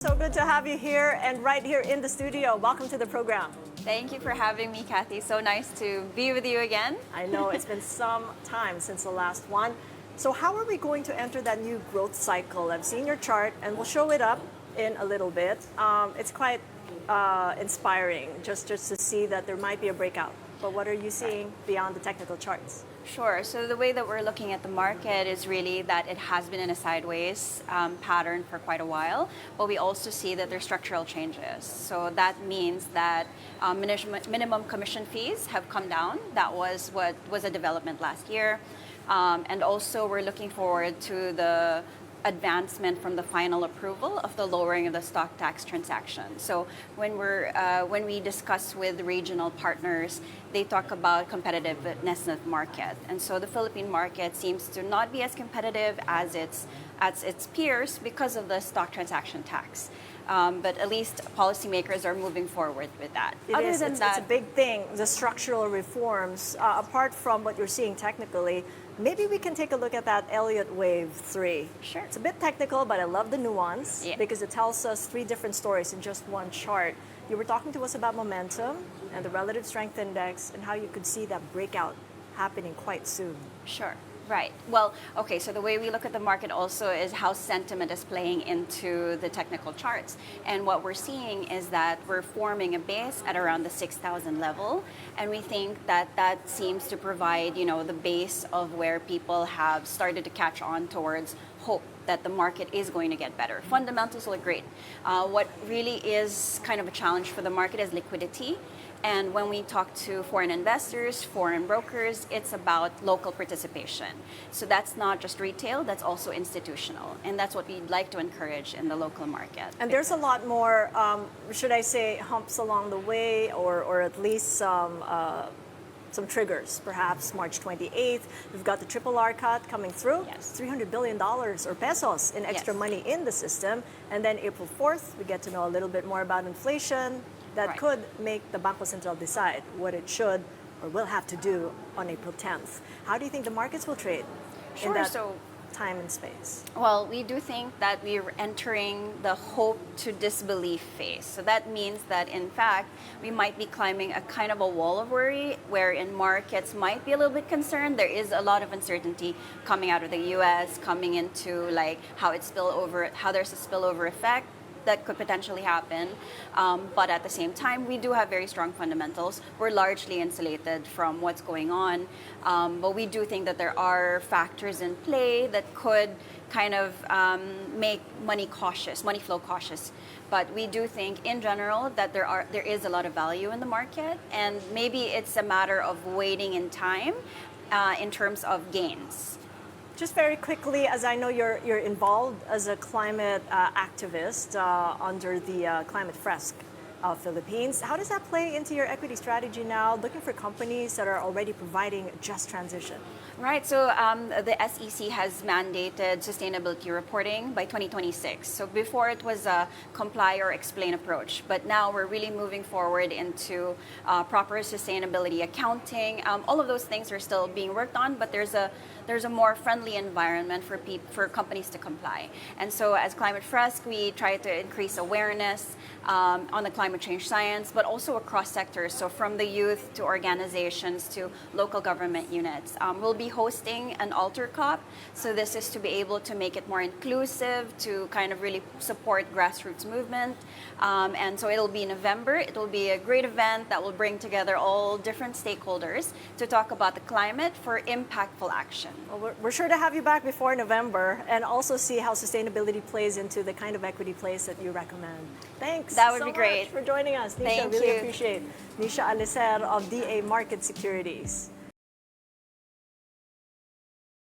So good to have you here and right here in the studio. Welcome to the program. Thank you for having me, Kathy. So nice to be with you again. I know it's been some time since the last one. So how are we going to enter that new growth cycle? I've seen your chart and we'll show it up in a little bit. It's quite inspiring just to see that there might be a breakout. But what are you seeing beyond the technical charts? Sure. So the way that we're looking at the market is really that it has been in a sideways pattern for quite a while, but we also see that there's structural changes. So that means that minimum commission fees have come down. That was what was a development last year. And also we're looking forward to the advancement from the final approval of the lowering of the stock tax transaction. So when we discuss with regional partners, they talk about competitiveness of the market. And so the Philippine market seems to not be as competitive as its peers because of the stock transaction tax. But at least policymakers are moving forward with that. It's a big thing, the structural reforms. Apart from what you're seeing technically, maybe we can take a look at that Elliott Wave 3. Sure. It's a bit technical, but I love the nuance Yeah. because it tells us three different stories in just one chart. You were talking to us about momentum and the relative strength index and how you could see that breakout happening quite soon. Sure. Right. Well, okay, so the way we look at the market also is how sentiment is playing into the technical charts. And what we're seeing is that we're forming a base at around the 6,000 level. And we think that that seems to provide, the base of where people have started to catch on towards hope that the market is going to get better. Fundamentals look great. What really is kind of a challenge for the market is liquidity. And when we talk to foreign investors, foreign brokers, it's about local participation. So that's not just retail, that's also institutional. And that's what we'd like to encourage in the local market. And there's a lot more, should I say, humps along the way, or at least some triggers, perhaps March 28th. We've got the triple R cut coming through. Yes. $300 billion or pesos in extra money in the system. And then April 4th, we get to know a little bit more about inflation. That could make the Bangko Sentral decide what it should or will have to do on April 10th. How do you think the markets will trade in that time and space? Well, we do think that we're entering the hope to disbelief phase. So that means that, in fact, we might be climbing a kind of a wall of worry wherein markets might be a little bit concerned. There is a lot of uncertainty coming out of the U.S., coming into how there's a spillover effect that could potentially happen. But at the same time, we do have very strong fundamentals. We're largely insulated from what's going on. But we do think that there are factors in play that could kind of make money flow cautious. But we do think in general that there is a lot of value in the market, and maybe it's a matter of waiting in time in terms of gains. Just very quickly, as I know you're involved as a climate activist under the Climate Fresk of Philippines, how does that play into your equity strategy now, looking for companies that are already providing just transition? Right, so the SEC has mandated sustainability reporting by 2026. So before it was a comply or explain approach, but now we're really moving forward into proper sustainability accounting. All of those things are still being worked on, but there's a more friendly environment for companies to comply. And so as Climate Fresk, we try to increase awareness on the climate change science, but also across sectors. So from the youth to organizations to local government units. We'll be hosting an altar COP. So this is to be able to make it more inclusive, to kind of really support grassroots movement. And so it'll be in November. It will be a great event that will bring together all different stakeholders to talk about the climate for impactful action. Well, we're sure to have you back before November and also see how sustainability plays into the kind of equity plays that you recommend. Thanks. That would be great for joining us. Nisha, Thank really you. appreciate. Nisha Alicer of DA Market Securities.